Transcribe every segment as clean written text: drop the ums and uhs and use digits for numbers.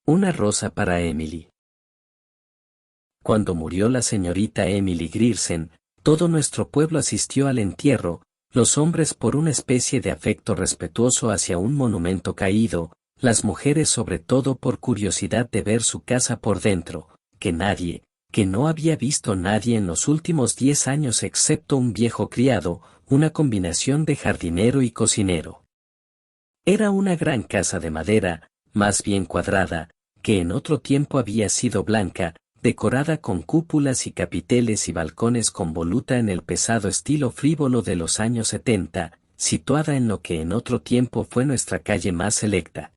Una rosa para Emily. Cuando murió la señorita Emily Grierson, todo nuestro pueblo asistió al entierro, los hombres por una especie de afecto respetuoso hacia un monumento caído, las mujeres sobre todo por curiosidad de ver su casa por dentro, que no había visto nadie en los últimos 10 años excepto un viejo criado, una combinación de jardinero y cocinero. Era una gran casa de madera, más bien cuadrada, que en otro tiempo había sido blanca, decorada con cúpulas y capiteles y balcones con voluta en el pesado estilo frívolo de los años 70, situada en lo que en otro tiempo fue nuestra calle más selecta.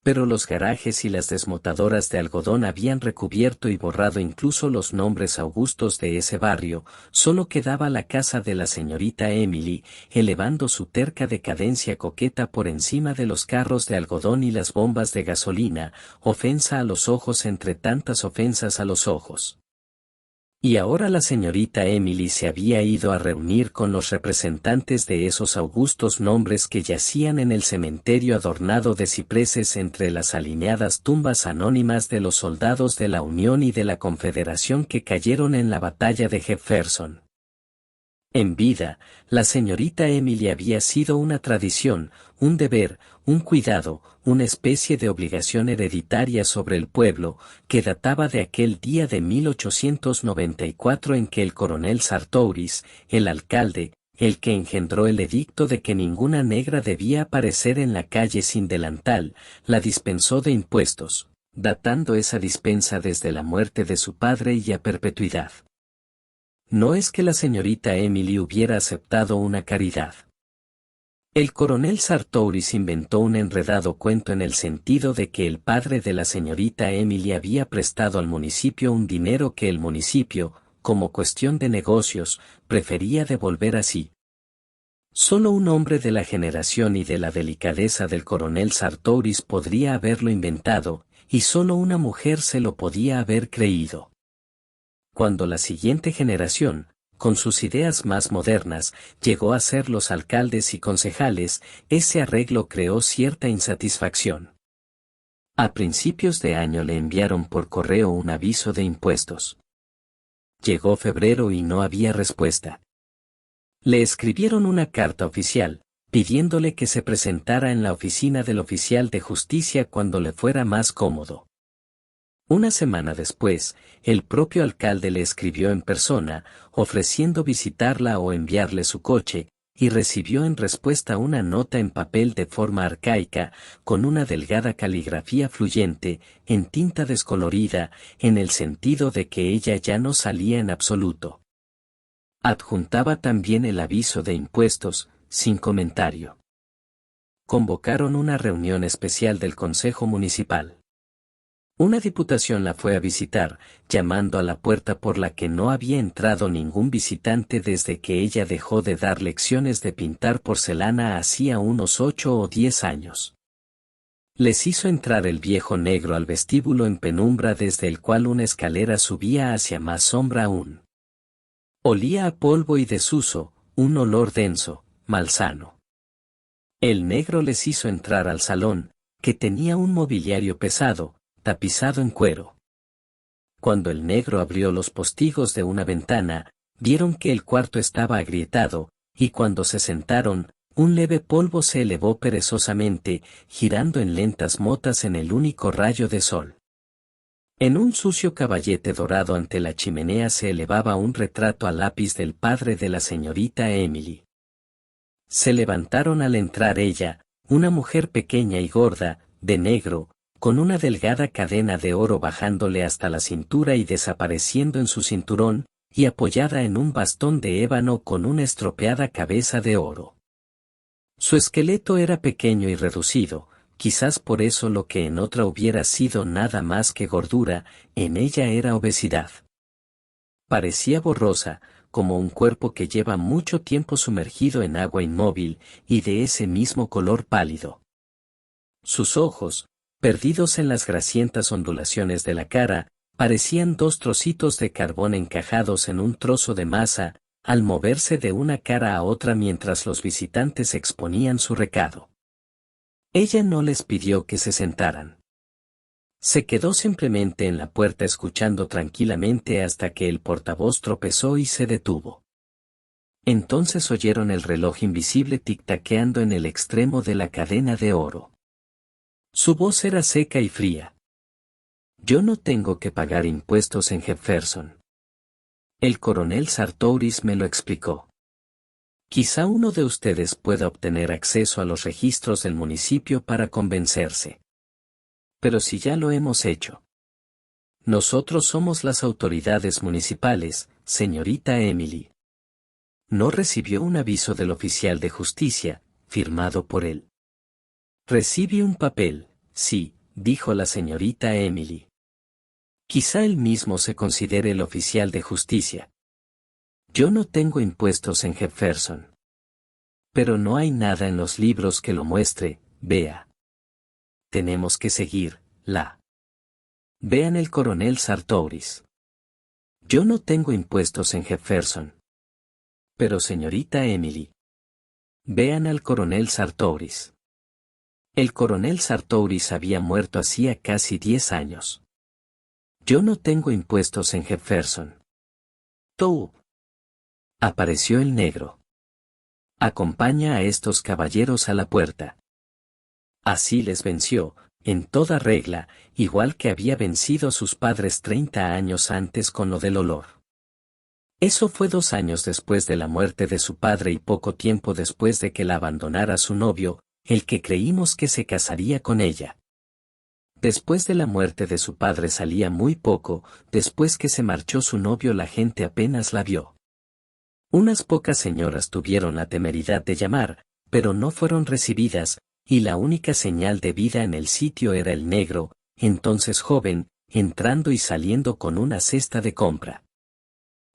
Pero los garajes y las desmotadoras de algodón habían recubierto y borrado incluso los nombres augustos de ese barrio, solo quedaba la casa de la señorita Emily, elevando su terca decadencia coqueta por encima de los carros de algodón y las bombas de gasolina, ofensa a los ojos entre tantas ofensas a los ojos. Y ahora la señorita Emily se había ido a reunir con los representantes de esos augustos nombres que yacían en el cementerio adornado de cipreses entre las alineadas tumbas anónimas de los soldados de la Unión y de la Confederación que cayeron en la batalla de Jefferson. En vida, la señorita Emily había sido una tradición, un deber, un cuidado, una especie de obligación hereditaria sobre el pueblo, que databa de aquel día de 1894 en que el coronel Sartouris, el alcalde, el que engendró el edicto de que ninguna negra debía aparecer en la calle sin delantal, la dispensó de impuestos, datando esa dispensa desde la muerte de su padre y a perpetuidad. No es que la señorita Emily hubiera aceptado una caridad. El coronel Sartouris inventó un enredado cuento en el sentido de que el padre de la señorita Emily había prestado al municipio un dinero que el municipio, como cuestión de negocios, prefería devolver así. Solo un hombre de la generación y de la delicadeza del coronel Sartouris podría haberlo inventado, y solo una mujer se lo podía haber creído. Cuando la siguiente generación, con sus ideas más modernas, llegó a ser los alcaldes y concejales, ese arreglo creó cierta insatisfacción. A principios de año le enviaron por correo un aviso de impuestos. Llegó febrero y no había respuesta. Le escribieron una carta oficial, pidiéndole que se presentara en la oficina del oficial de justicia cuando le fuera más cómodo. Una semana después, el propio alcalde le escribió en persona, ofreciendo visitarla o enviarle su coche, y recibió en respuesta una nota en papel de forma arcaica, con una delgada caligrafía fluyente, en tinta descolorida, en el sentido de que ella ya no salía en absoluto. Adjuntaba también el aviso de impuestos, sin comentario. Convocaron una reunión especial del Consejo Municipal. Una diputación la fue a visitar, llamando a la puerta por la que no había entrado ningún visitante desde que ella dejó de dar lecciones de pintar porcelana hacía unos 8 o 10 años. Les hizo entrar el viejo negro al vestíbulo en penumbra desde el cual una escalera subía hacia más sombra aún. Olía a polvo y desuso, un olor denso, malsano. El negro les hizo entrar al salón, que tenía un mobiliario pesado, tapizado en cuero. Cuando el negro abrió los postigos de una ventana, vieron que el cuarto estaba agrietado, y cuando se sentaron, un leve polvo se elevó perezosamente, girando en lentas motas en el único rayo de sol. En un sucio caballete dorado ante la chimenea se elevaba un retrato a lápiz del padre de la señorita Emily. Se levantaron al entrar ella, una mujer pequeña y gorda, de negro, con una delgada cadena de oro bajándole hasta la cintura y desapareciendo en su cinturón, y apoyada en un bastón de ébano con una estropeada cabeza de oro. Su esqueleto era pequeño y reducido, quizás por eso lo que en otra hubiera sido nada más que gordura, en ella era obesidad. Parecía borrosa, como un cuerpo que lleva mucho tiempo sumergido en agua inmóvil, y de ese mismo color pálido. Sus ojos, perdidos en las grasientas ondulaciones de la cara, parecían 2 trocitos de carbón encajados en un trozo de masa, al moverse de una cara a otra mientras los visitantes exponían su recado. Ella no les pidió que se sentaran. Se quedó simplemente en la puerta escuchando tranquilamente hasta que el portavoz tropezó y se detuvo. Entonces oyeron el reloj invisible tic-taqueando en el extremo de la cadena de oro. Su voz era seca y fría. Yo no tengo que pagar impuestos en Jefferson. El coronel Sartouris me lo explicó. Quizá uno de ustedes pueda obtener acceso a los registros del municipio para convencerse. Pero si ya lo hemos hecho. Nosotros somos las autoridades municipales, señorita Emily. No recibió un aviso del oficial de justicia, firmado por él. Recibí un papel, sí, dijo la señorita Emily. Quizá él mismo se considere el oficial de justicia. Yo no tengo impuestos en Jefferson. Pero no hay nada en los libros que lo muestre, vea. Tenemos que seguir, Vean el coronel Sartouris. Yo no tengo impuestos en Jefferson. Pero señorita Emily. Vean al coronel Sartouris. El coronel Sartouris había muerto hacía casi 10 años. Yo no tengo impuestos en Jefferson. Tú. Apareció el negro. Acompaña a estos caballeros a la puerta. Así les venció, en toda regla, igual que había vencido a sus padres 30 años antes con lo del olor. Eso fue 2 años después de la muerte de su padre y poco tiempo después de que la abandonara su novio, el que creímos que se casaría con ella. Después de la muerte de su padre salía muy poco, después que se marchó su novio la gente apenas la vio. Unas pocas señoras tuvieron la temeridad de llamar, pero no fueron recibidas, y la única señal de vida en el sitio era el negro, entonces joven, entrando y saliendo con una cesta de compra.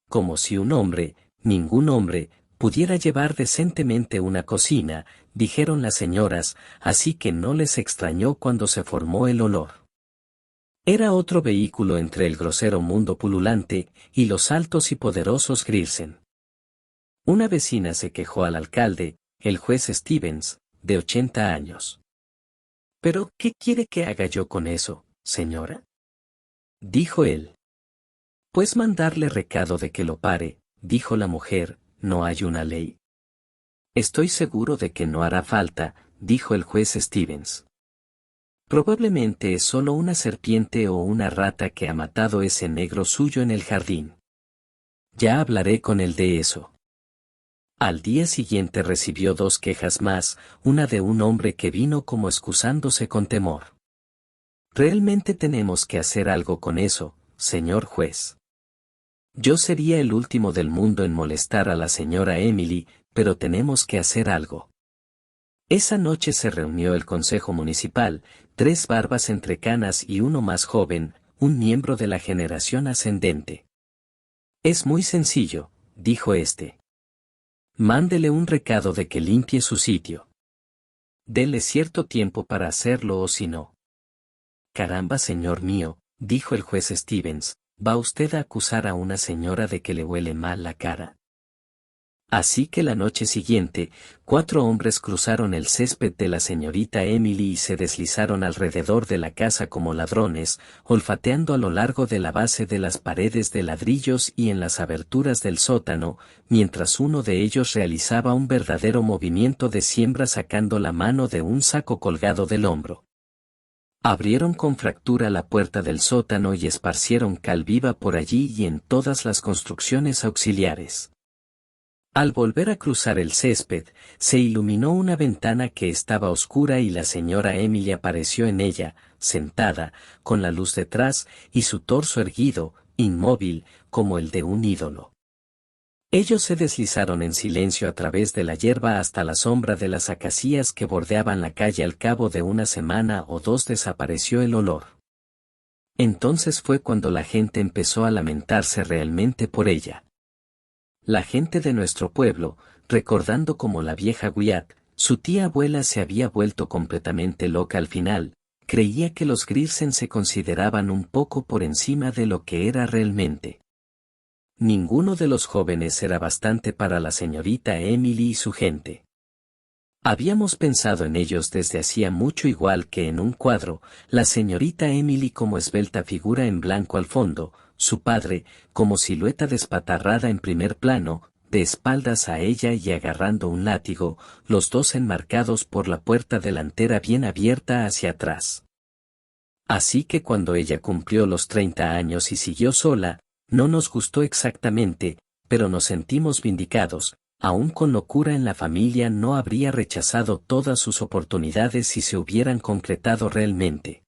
Como si un hombre, ningún hombre, pudiera llevar decentemente una cocina, dijeron las señoras, así que no les extrañó cuando se formó el olor. Era otro vehículo entre el grosero mundo pululante y los altos y poderosos Grierson. Una vecina se quejó al alcalde, el juez Stevens, de 80 años. «¿Pero qué quiere que haga yo con eso, señora?», dijo él. «Pues mandarle recado de que lo pare», dijo la mujer, «no hay una ley». «Estoy seguro de que no hará falta», dijo el juez Stevens. «Probablemente es solo una serpiente o una rata que ha matado ese negro suyo en el jardín. Ya hablaré con él de eso». Al día siguiente recibió 2 quejas más, una de un hombre que vino como excusándose con temor. «Realmente tenemos que hacer algo con eso, señor juez. Yo sería el último del mundo en molestar a la señora Emily, pero tenemos que hacer algo». Esa noche se reunió el consejo municipal, 3 barbas entre canas y uno más joven, un miembro de la generación ascendente. «Es muy sencillo», dijo este. «Mándele un recado de que limpie su sitio. Dele cierto tiempo para hacerlo o si no». «Caramba, señor mío», dijo el juez Stevens, ¿va usted a acusar a una señora de que le huele mal la cara? Así que la noche siguiente, 4 hombres cruzaron el césped de la señorita Emily y se deslizaron alrededor de la casa como ladrones, olfateando a lo largo de la base de las paredes de ladrillos y en las aberturas del sótano, mientras uno de ellos realizaba un verdadero movimiento de siembra sacando la mano de un saco colgado del hombro. Abrieron con fractura la puerta del sótano y esparcieron cal viva por allí y en todas las construcciones auxiliares. Al volver a cruzar el césped, se iluminó una ventana que estaba oscura y la señora Emily apareció en ella, sentada, con la luz detrás, y su torso erguido, inmóvil, como el de un ídolo. Ellos se deslizaron en silencio a través de la hierba hasta la sombra de las acacias que bordeaban la calle. Al cabo de una semana o 2 desapareció el olor. Entonces fue cuando la gente empezó a lamentarse realmente por ella. La gente de nuestro pueblo, recordando como la vieja Wyatt, su tía abuela se había vuelto completamente loca al final, creía que los Grierson se consideraban un poco por encima de lo que era realmente. Ninguno de los jóvenes era bastante para la señorita Emily y su gente. Habíamos pensado en ellos desde hacía mucho, igual que en un cuadro, la señorita Emily como esbelta figura en blanco al fondo, su padre, como silueta despatarrada en primer plano, de espaldas a ella y agarrando un látigo, los dos enmarcados por la puerta delantera bien abierta hacia atrás. Así que cuando ella cumplió los 30 años y siguió sola, no nos gustó exactamente, pero nos sentimos vindicados. Aún con locura en la familia no habría rechazado todas sus oportunidades si se hubieran concretado realmente.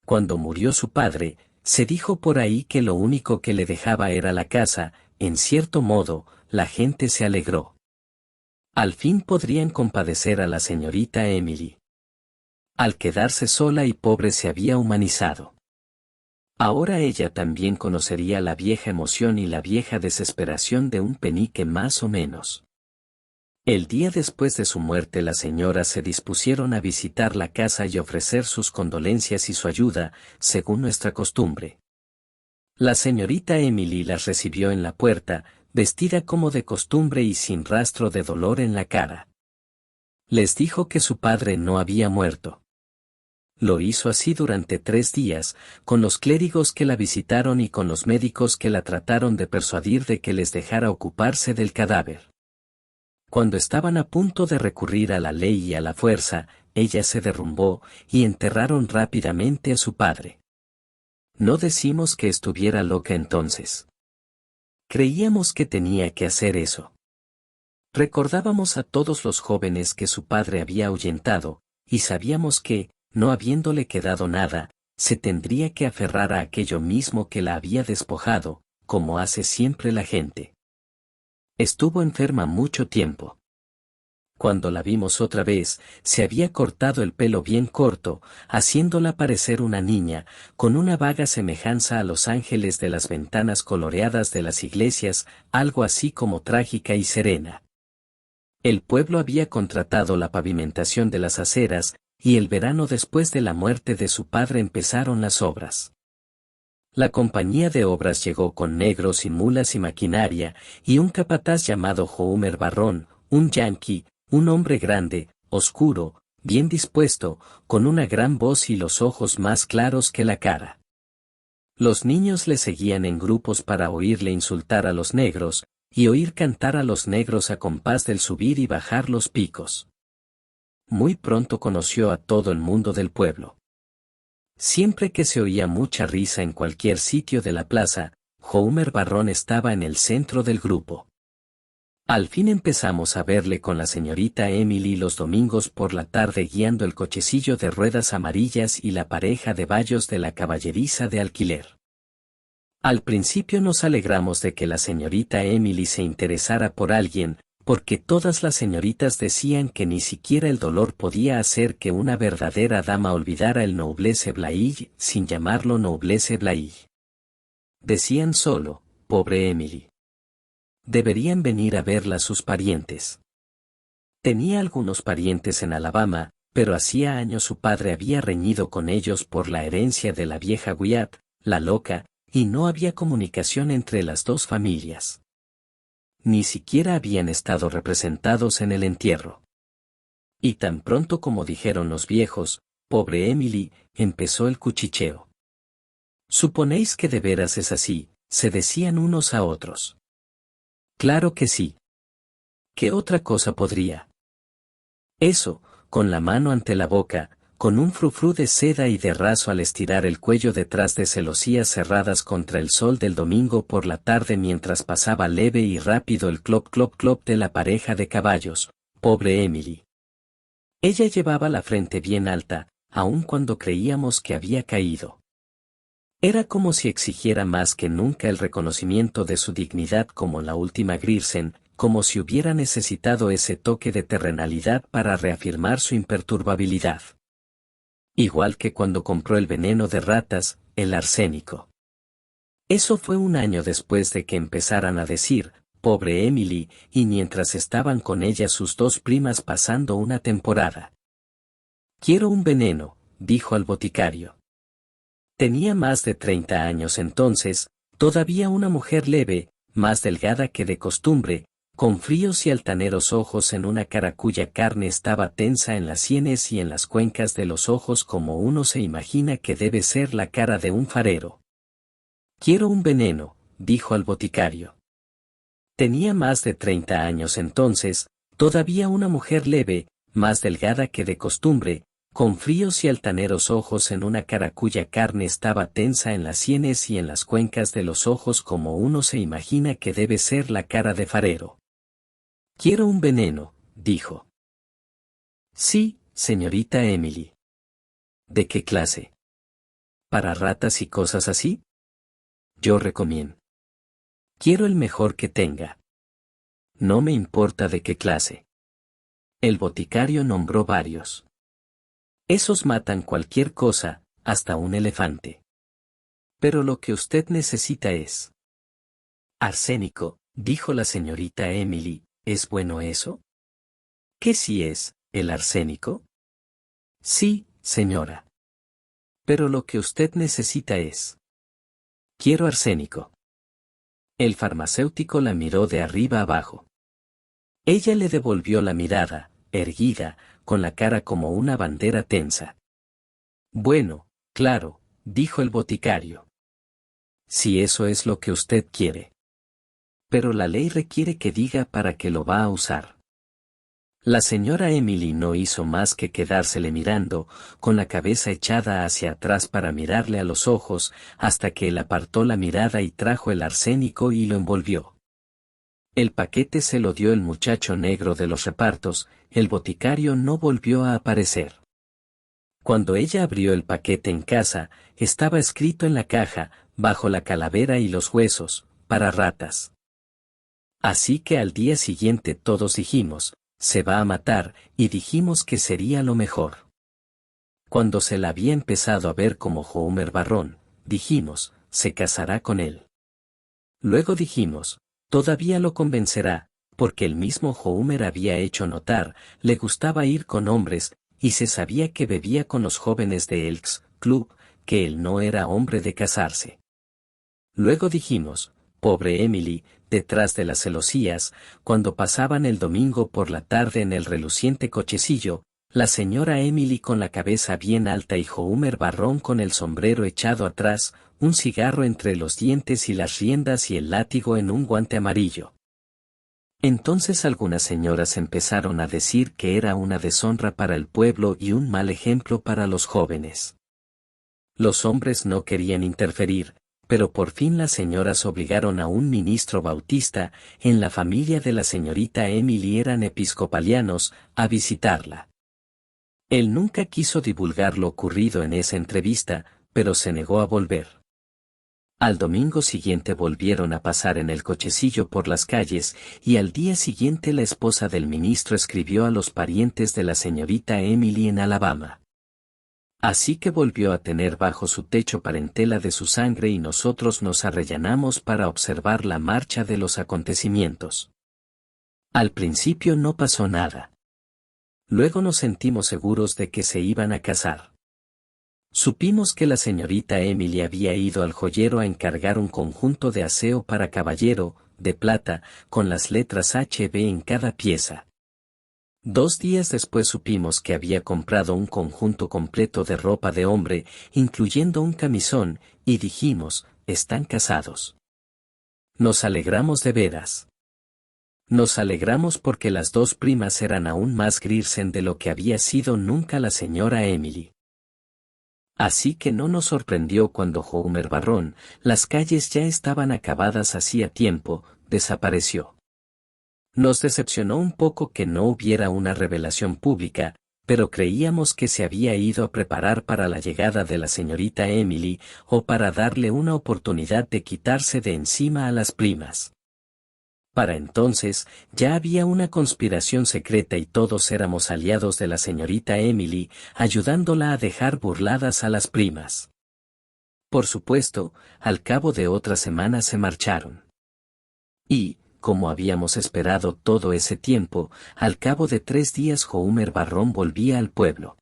Cuando murió su padre, se dijo por ahí que lo único que le dejaba era la casa. En cierto modo, la gente se alegró. Al fin podrían compadecer a la señorita Emily. Al quedarse sola y pobre se había humanizado. Ahora ella también conocería la vieja emoción y la vieja desesperación de un penique más o menos. El día después de su muerte las señoras se dispusieron a visitar la casa y ofrecer sus condolencias y su ayuda, según nuestra costumbre. La señorita Emily las recibió en la puerta, vestida como de costumbre y sin rastro de dolor en la cara. Les dijo que su padre no había muerto. Lo hizo así durante 3 días, con los clérigos que la visitaron y con los médicos que la trataron de persuadir de que les dejara ocuparse del cadáver. Cuando estaban a punto de recurrir a la ley y a la fuerza, ella se derrumbó, y enterraron rápidamente a su padre. No decimos que estuviera loca entonces. Creíamos que tenía que hacer eso. Recordábamos a todos los jóvenes que su padre había ahuyentado, y sabíamos que, no habiéndole quedado nada, se tendría que aferrar a aquello mismo que la había despojado, como hace siempre la gente. Estuvo enferma mucho tiempo. Cuando la vimos otra vez, se había cortado el pelo bien corto, haciéndola parecer una niña, con una vaga semejanza a los ángeles de las ventanas coloreadas de las iglesias, algo así como trágica y serena. El pueblo había contratado la pavimentación de las aceras, y el verano después de la muerte de su padre empezaron las obras. La compañía de obras llegó con negros y mulas y maquinaria, y un capataz llamado Homer Barrón, un yanqui, un hombre grande, oscuro, bien dispuesto, con una gran voz y los ojos más claros que la cara. Los niños le seguían en grupos para oírle insultar a los negros, y oír cantar a los negros a compás del subir y bajar los picos. Muy pronto conoció a todo el mundo del pueblo. Siempre que se oía mucha risa en cualquier sitio de la plaza, Homer Barrón estaba en el centro del grupo. Al fin empezamos a verle con la señorita Emily los domingos por la tarde guiando el cochecillo de ruedas amarillas y la pareja de bayos de la caballeriza de alquiler. Al principio nos alegramos de que la señorita Emily se interesara por alguien, porque todas las señoritas decían que ni siquiera el dolor podía hacer que una verdadera dama olvidara el noblesse oblige, sin llamarlo noblesse oblige. Decían solo, pobre Emily. Deberían venir a verla sus parientes. Tenía algunos parientes en Alabama, pero hacía años su padre había reñido con ellos por la herencia de la vieja Wyatt, la loca, y no había comunicación entre las dos familias. Ni siquiera habían estado representados en el entierro. Y tan pronto como dijeron los viejos, pobre Emily, empezó el cuchicheo. ¿Suponéis que de veras es así?, se decían unos a otros. Claro que sí. ¿Qué otra cosa podría? Eso, con la mano ante la boca, con un frufrú de seda y de raso al estirar el cuello detrás de celosías cerradas contra el sol del domingo por la tarde mientras pasaba leve y rápido el clop clop clop de la pareja de caballos, pobre Emily. Ella llevaba la frente bien alta, aun cuando creíamos que había caído. Era como si exigiera más que nunca el reconocimiento de su dignidad como la última Grierson, como si hubiera necesitado ese toque de terrenalidad para reafirmar su imperturbabilidad. Igual que cuando compró el veneno de ratas, el arsénico. Eso fue un año después de que empezaran a decir, pobre Emily, y mientras estaban con ella sus dos primas pasando una temporada. Quiero un veneno, dijo al boticario. Tenía más de 30 años entonces, todavía una mujer leve, más delgada que de costumbre, con fríos y altaneros ojos en una cara cuya carne estaba tensa en las sienes y en las cuencas de los ojos como uno se imagina que debe ser la cara de un farero. Quiero un veneno, dijo al boticario. Tenía más de 30 años entonces, todavía una mujer leve, más delgada que de costumbre, con fríos y altaneros ojos en una cara cuya carne estaba tensa en las sienes y en las cuencas de los ojos como uno se imagina que debe ser la cara de farero. Quiero un veneno, dijo. Sí, señorita Emily. ¿De qué clase? ¿Para ratas y cosas así? Yo recomiendo. Quiero el mejor que tenga. No me importa de qué clase. El boticario nombró varios. Esos matan cualquier cosa, hasta un elefante. Pero lo que usted necesita es arsénico, dijo la señorita Emily. ¿Es bueno eso? ¿Qué sí es, el arsénico? Sí, señora. Pero lo que usted necesita es. Quiero arsénico. El farmacéutico la miró de arriba abajo. Ella le devolvió la mirada, erguida, con la cara como una bandera tensa. Bueno, claro, dijo el boticario. Si eso es lo que usted quiere. Pero la ley requiere que diga para qué lo va a usar. La señora Emily no hizo más que quedársele mirando, con la cabeza echada hacia atrás para mirarle a los ojos, hasta que él apartó la mirada y trajo el arsénico y lo envolvió. El paquete se lo dio el muchacho negro de los repartos, el boticario no volvió a aparecer. Cuando ella abrió el paquete en casa, estaba escrito en la caja, bajo la calavera y los huesos, para ratas. Así que al día siguiente todos dijimos, se va a matar, y dijimos que sería lo mejor. Cuando se la había empezado a ver como Homer Barrón, dijimos, se casará con él. Luego dijimos, todavía lo convencerá, porque el mismo Homer había hecho notar, le gustaba ir con hombres, y se sabía que bebía con los jóvenes de Elks Club, que él no era hombre de casarse. Luego dijimos, pobre Emily, detrás de las celosías, cuando pasaban el domingo por la tarde en el reluciente cochecillo, la señora Emily con la cabeza bien alta y Homer Barrón con el sombrero echado atrás, un cigarro entre los dientes y las riendas y el látigo en un guante amarillo. Entonces algunas señoras empezaron a decir que era una deshonra para el pueblo y un mal ejemplo para los jóvenes. Los hombres no querían interferir, pero por fin las señoras obligaron a un ministro bautista, en la familia de la señorita Emily eran episcopalianos, a visitarla. Él nunca quiso divulgar lo ocurrido en esa entrevista, pero se negó a volver. Al domingo siguiente volvieron a pasar en el cochecillo por las calles, y al día siguiente la esposa del ministro escribió a los parientes de la señorita Emily en Alabama. Así que volvió a tener bajo su techo parentela de su sangre y nosotros nos arrellanamos para observar la marcha de los acontecimientos. Al principio no pasó nada. Luego nos sentimos seguros de que se iban a casar. Supimos que la señorita Emily había ido al joyero a encargar un conjunto de aseo para caballero, de plata, con las letras HB en cada pieza. 2 días después supimos que había comprado un conjunto completo de ropa de hombre, incluyendo un camisón, y dijimos, están casados. Nos alegramos de veras. Nos alegramos porque las 2 primas eran aún más Grierson de lo que había sido nunca la señora Emily. Así que no nos sorprendió cuando Homer Barrón, las calles ya estaban acabadas hacía tiempo, desapareció. Nos decepcionó un poco que no hubiera una revelación pública, pero creíamos que se había ido a preparar para la llegada de la señorita Emily, o para darle una oportunidad de quitarse de encima a las primas. Para entonces, ya había una conspiración secreta y todos éramos aliados de la señorita Emily, ayudándola a dejar burladas a las primas. Por supuesto, al cabo de otra semana se marcharon. Y, como habíamos esperado todo ese tiempo, al cabo de 3 días Homer Barrón volvía al pueblo.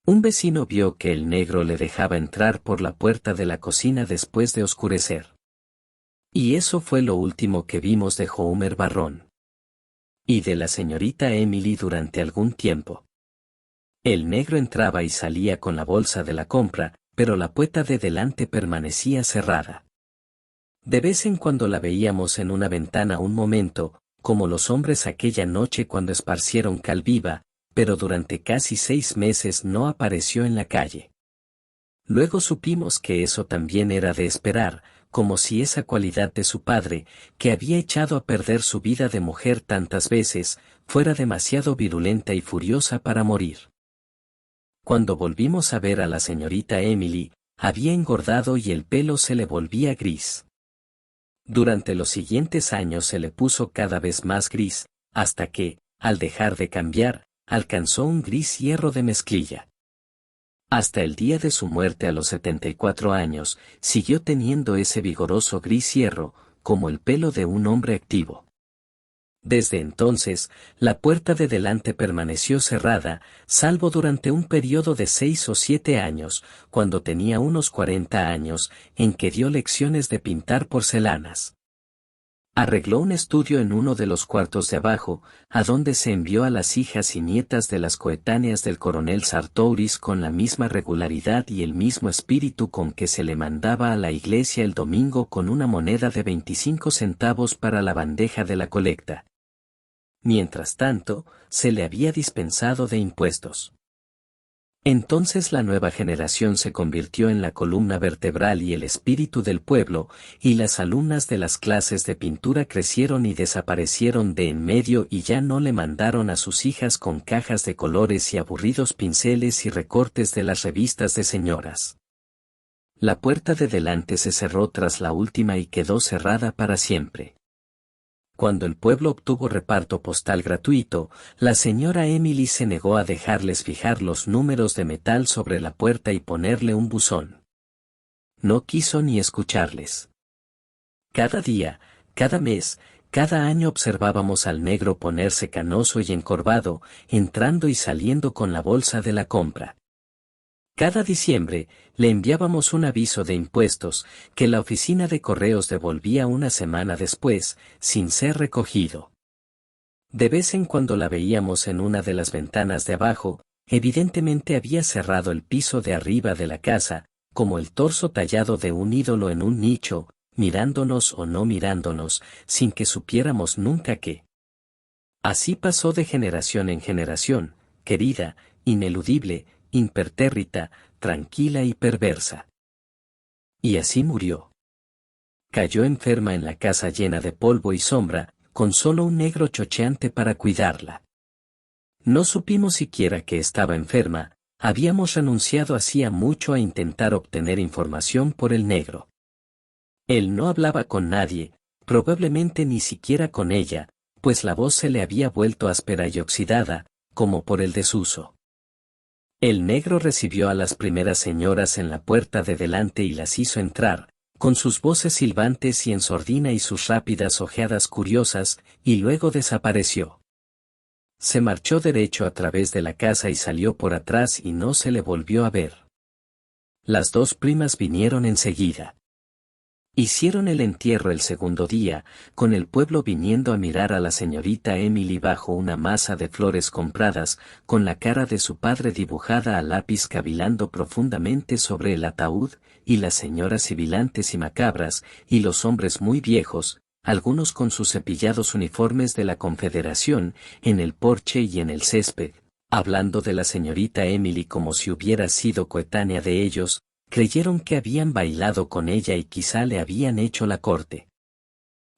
Un vecino vio que el negro le dejaba entrar por la puerta de la cocina después de oscurecer. Y eso fue lo último que vimos de Homer Barrón. y de la señorita Emily durante algún tiempo. El negro entraba y salía con la bolsa de la compra, pero la puerta de delante permanecía cerrada. De vez en cuando la veíamos en una ventana un momento, como los hombres aquella noche cuando esparcieron cal viva, pero durante casi 6 meses no apareció en la calle. Luego supimos que eso también era de esperar, como si esa cualidad de su padre, que había echado a perder su vida de mujer tantas veces, fuera demasiado virulenta y furiosa para morir. Cuando volvimos a ver a la señorita Emily, había engordado y el pelo se le volvía gris. Durante los siguientes años se le puso cada vez más gris, hasta que, al dejar de cambiar, alcanzó un gris hierro de mezclilla. Hasta el día de su muerte a los 74 años, siguió teniendo ese vigoroso gris hierro, como el pelo de un hombre activo. Desde entonces, la puerta de delante permaneció cerrada, salvo durante un periodo de 6 o 7 años, cuando tenía unos 40 años, en que dio lecciones de pintar porcelanas. Arregló un estudio en uno de los cuartos de abajo, a donde se envió a las hijas y nietas de las coetáneas del coronel Sartouris con la misma regularidad y el mismo espíritu con que se le mandaba a la iglesia el domingo con una moneda de 25 centavos para la bandeja de la colecta. Mientras tanto, se le había dispensado de impuestos. Entonces la nueva generación se convirtió en la columna vertebral y el espíritu del pueblo, y las alumnas de las clases de pintura crecieron y desaparecieron de en medio y ya no le mandaron a sus hijas con cajas de colores y aburridos pinceles y recortes de las revistas de señoras. La puerta de delante se cerró tras la última y quedó cerrada para siempre. Cuando el pueblo obtuvo reparto postal gratuito, la señora Emily se negó a dejarles fijar los números de metal sobre la puerta y ponerle un buzón. No quiso ni escucharles. Cada día, cada mes, cada año observábamos al negro ponerse canoso y encorvado, entrando y saliendo con la bolsa de la compra. Cada diciembre, le enviábamos un aviso de impuestos, que la oficina de correos devolvía una semana después, sin ser recogido. De vez en cuando la veíamos en una de las ventanas de abajo, evidentemente había cerrado el piso de arriba de la casa, como el torso tallado de un ídolo en un nicho, mirándonos o no mirándonos, sin que supiéramos nunca qué. Así pasó de generación en generación, querida, ineludible, impertérrita, tranquila y perversa. Y así murió. Cayó enferma en la casa llena de polvo y sombra, con solo un negro chocheante para cuidarla. No supimos siquiera que estaba enferma, habíamos renunciado hacía mucho a intentar obtener información por el negro. Él no hablaba con nadie, probablemente ni siquiera con ella, pues la voz se le había vuelto áspera y oxidada, como por el desuso. El negro recibió a las primeras señoras en la puerta de delante y las hizo entrar, con sus voces silbantes y en sordina y sus rápidas ojeadas curiosas, y luego desapareció. Se marchó derecho a través de la casa y salió por atrás y no se le volvió a ver. Las dos primas vinieron enseguida. Hicieron el entierro el segundo día, con el pueblo viniendo a mirar a la señorita Emily bajo una masa de flores compradas, con la cara de su padre dibujada a lápiz cavilando profundamente sobre el ataúd, y las señoras sibilantes y macabras, y los hombres muy viejos, algunos con sus cepillados uniformes de la Confederación, en el porche y en el césped, hablando de la señorita Emily como si hubiera sido coetánea de ellos. Creyeron que habían bailado con ella y quizá le habían hecho la corte.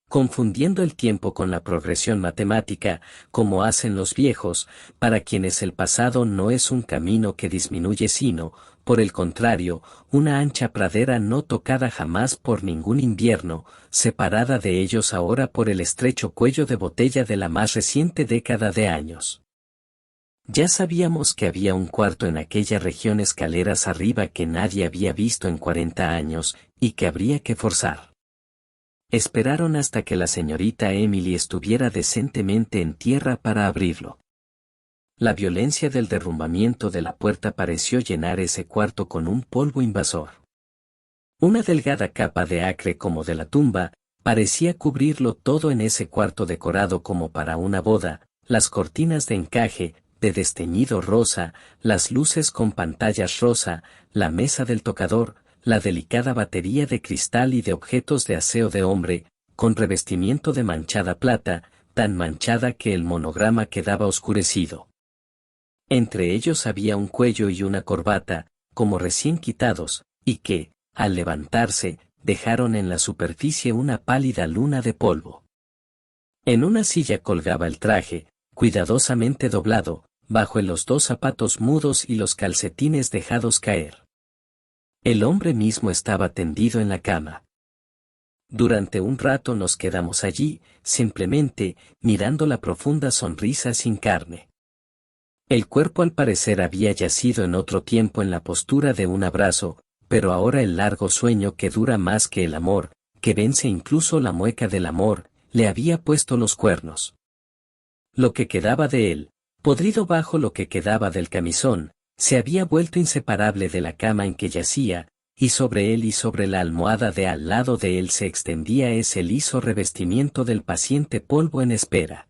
Confundiendo el tiempo con la progresión matemática, como hacen los viejos, para quienes el pasado no es un camino que disminuye sino, por el contrario, una ancha pradera no tocada jamás por ningún invierno, separada de ellos ahora por el estrecho cuello de botella de la más reciente década de años. Ya sabíamos que había un cuarto en aquella región escaleras arriba que nadie había visto en 40 años, y que habría que forzar. Esperaron hasta que la señorita Emily estuviera decentemente en tierra para abrirlo. La violencia del derrumbamiento de la puerta pareció llenar ese cuarto con un polvo invasor. Una delgada capa de acre como de la tumba, Parecía cubrirlo todo en ese cuarto decorado como para una boda, las cortinas de encaje, de desteñido rosa, las luces con pantallas rosa, la mesa del tocador, la delicada batería de cristal y de objetos de aseo de hombre, con revestimiento de manchada plata, tan manchada que el monograma quedaba oscurecido. Entre ellos había un cuello y una corbata, como recién quitados, y que, al levantarse, dejaron en la superficie una pálida luna de polvo. En una silla colgaba el traje, cuidadosamente doblado, bajo los dos zapatos mudos y los calcetines dejados caer. El hombre mismo estaba tendido en la cama. Durante un rato nos quedamos allí, simplemente, mirando la profunda sonrisa sin carne. El cuerpo al parecer había yacido en otro tiempo en la postura de un abrazo, pero ahora el largo sueño que dura más que el amor, que vence incluso la mueca del amor, le había puesto los cuernos. Lo que quedaba de él, podrido bajo lo que quedaba del camisón, se había vuelto inseparable de la cama en que yacía, y sobre él y sobre la almohada de al lado de él se extendía ese liso revestimiento del paciente polvo en espera.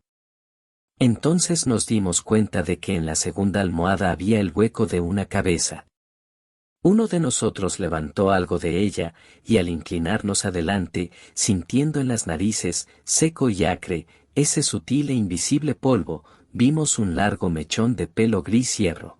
Entonces nos dimos cuenta de que en la segunda almohada había el hueco de una cabeza. Uno de nosotros levantó algo de ella, y al inclinarnos adelante, sintiendo en las narices, seco y acre, ese sutil e invisible polvo, vimos un largo mechón de pelo gris hierro.